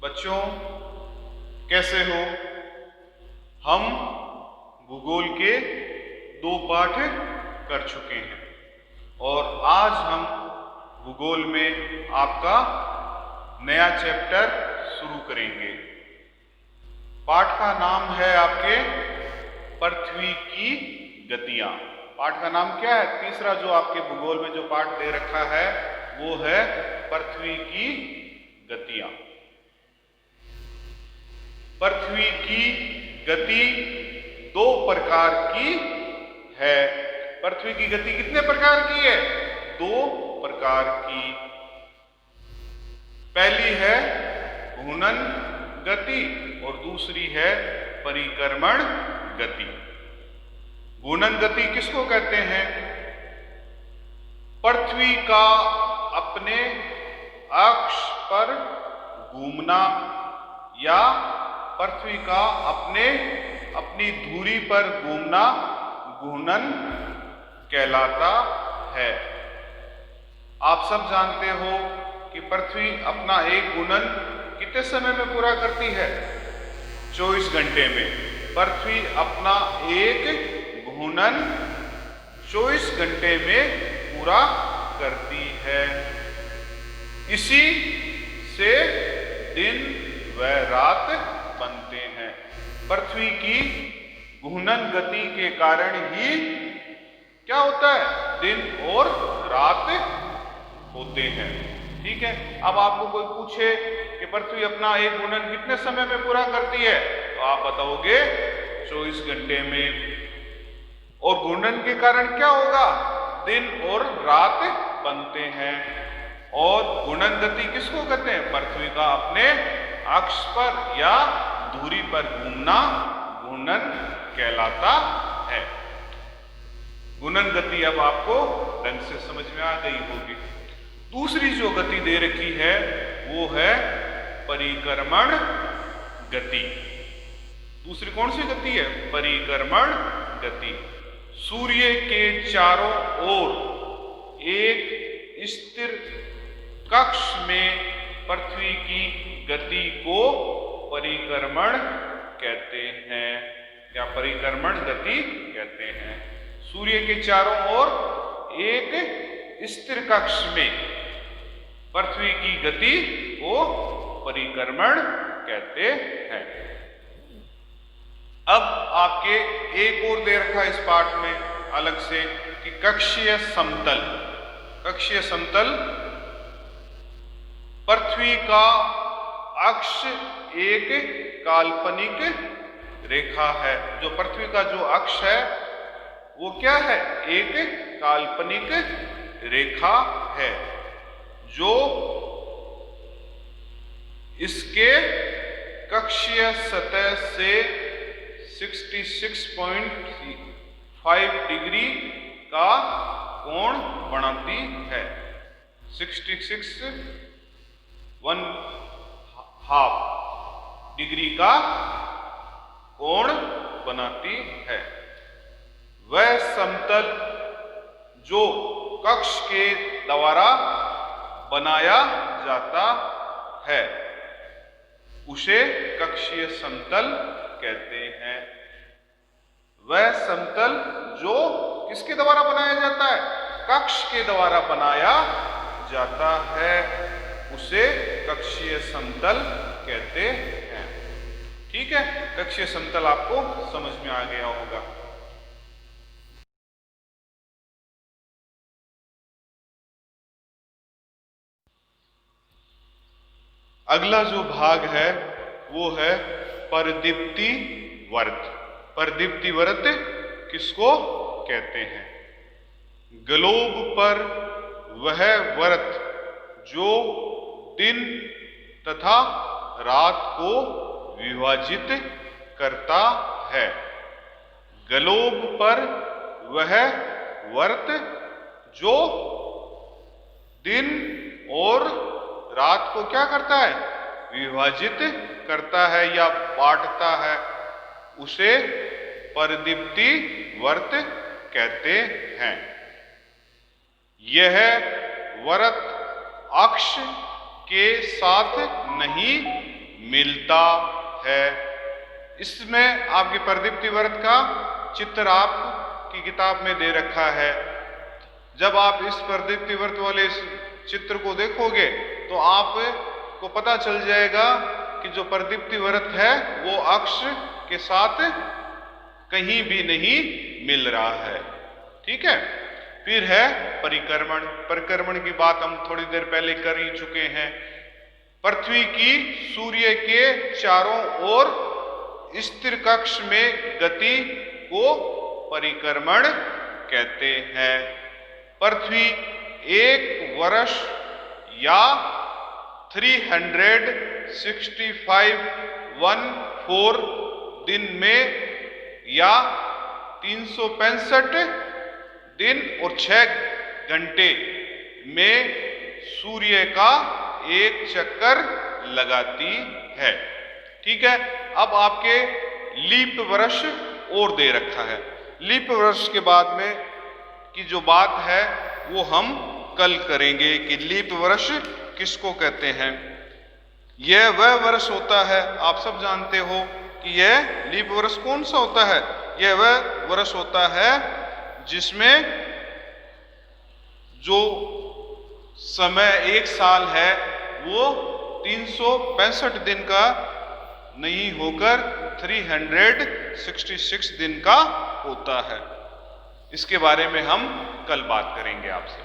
बच्चों कैसे हो। हम भूगोल के 2 पाठ कर चुके हैं और आज हम भूगोल में आपका नया चैप्टर शुरू करेंगे। पाठ का नाम है आपके पृथ्वी की गतियां। पाठ का नाम क्या है? तीसरा जो आपके भूगोल में जो पाठ दे रखा है वो है पृथ्वी की गतियां। पृथ्वी की गति 2 प्रकार की है। पृथ्वी की गति कितने प्रकार की है? 2 प्रकार की। पहली है घूर्णन गति और दूसरी है परिक्रमण गति। घूर्णन गति किसको कहते हैं? पृथ्वी का अपने अक्ष पर घूमना या पृथ्वी का अपनी धुरी पर घूमना घूर्णन कहलाता है। आप सब जानते हो कि पृथ्वी अपना एक घूर्णन कितने समय में पूरा करती है? 24 घंटे में। पृथ्वी अपना एक घूर्णन 24 घंटे में पूरा करती है। इसी से दिन व रात बनते हैं। पृथ्वी की घूर्णन गति के कारण ही क्या होता है? दिन और रात होते हैं। ठीक है। अब आपको कोई पूछे कि पृथ्वी अपना एक घूर्णन कितने समय में पूरा करती है, तो आप बताओगे 24 घंटे में। और घूर्णन के कारण क्या होगा? दिन और रात बनते हैं। और घूर्णन गति किसको कहते हैं? पृथ्वी का अपने अक्ष पर या धुरी पर घूमना घूर्णन कहलाता है। घूर्णन गति अब आपको ढंग से समझ में आ गई होगी। दूसरी जो गति दे रखी है वो है परिक्रमण गति। दूसरी कौन सी गति है? परिक्रमण गति। सूर्य के चारों ओर एक स्थिर कक्ष में पृथ्वी की गति को परिक्रमण कहते हैं या परिक्रमण गति कहते हैं। सूर्य के चारों ओर एक स्थिर कक्ष में पृथ्वी की गति को परिक्रमण कहते हैं। अब आपके एक और दे रखा इस पाठ में अलग से कि कक्षीय समतल। कक्षीय समतल पृथ्वी का अक्ष एक काल्पनिक रेखा है। जो पृथ्वी का जो अक्ष है वो क्या है? एक काल्पनिक रेखा है जो इसके कक्षीय सतह से 66.5 डिग्री का कोण बनाती है। 66.5 डिग्री का कोण बनाती है। वह समतल जो कक्ष के द्वारा बनाया जाता है उसे कक्षीय समतल कहते हैं। वह समतल जो किसके द्वारा बनाया जाता है? कक्ष के द्वारा बनाया जाता है उसे कक्षीय समतल कहते हैं। ठीक है। कक्षीय समतल आपको समझ में आ गया होगा। अगला जो भाग है वो है परदीप्ति वर्त। परदीप्ति वर्त किसको कहते हैं? ग्लोब पर वह वर्त जो दिन तथा रात को विभाजित करता है। ग्लोब पर वह वर्त जो दिन और रात को क्या करता है? विभाजित करता है या बांटता है उसे परदीप्ति वर्त कहते हैं। यह वर्त अक्ष के साथ नहीं मिलता है। इसमें आपके प्रदीप्ति व्रत का चित्र आपकी किताब में दे रखा है। जब आप इस प्रदीप्ति व्रत वाले इस चित्र को देखोगे तो आपको पता चल जाएगा कि जो प्रदीप्ति व्रत है वो अक्ष के साथ कहीं भी नहीं मिल रहा है। ठीक है। फिर है परिक्रमण। परिक्रमण की बात हम थोड़ी देर पहले कर ही चुके हैं। पृथ्वी की सूर्य के चारों ओर स्थिर कक्ष में गति को परिक्रमण कहते हैं। पृथ्वी एक वर्ष या 365 दिन में या 365 दिन और 6 घंटे में सूर्य का एक चक्कर लगाती है। ठीक है। अब आपके लीप वर्ष और दे रखा है। लीप वर्ष के बाद में की जो बात है वो हम कल करेंगे कि लीप वर्ष किसको कहते हैं। यह वह वर्ष होता है, आप सब जानते हो कि यह लीप वर्ष कौन सा होता है। यह वह वर्ष होता है जिसमें जो समय एक साल है वो 365 दिन का नहीं होकर 366 दिन का होता है। इसके बारे में हम कल बात करेंगे आपसे।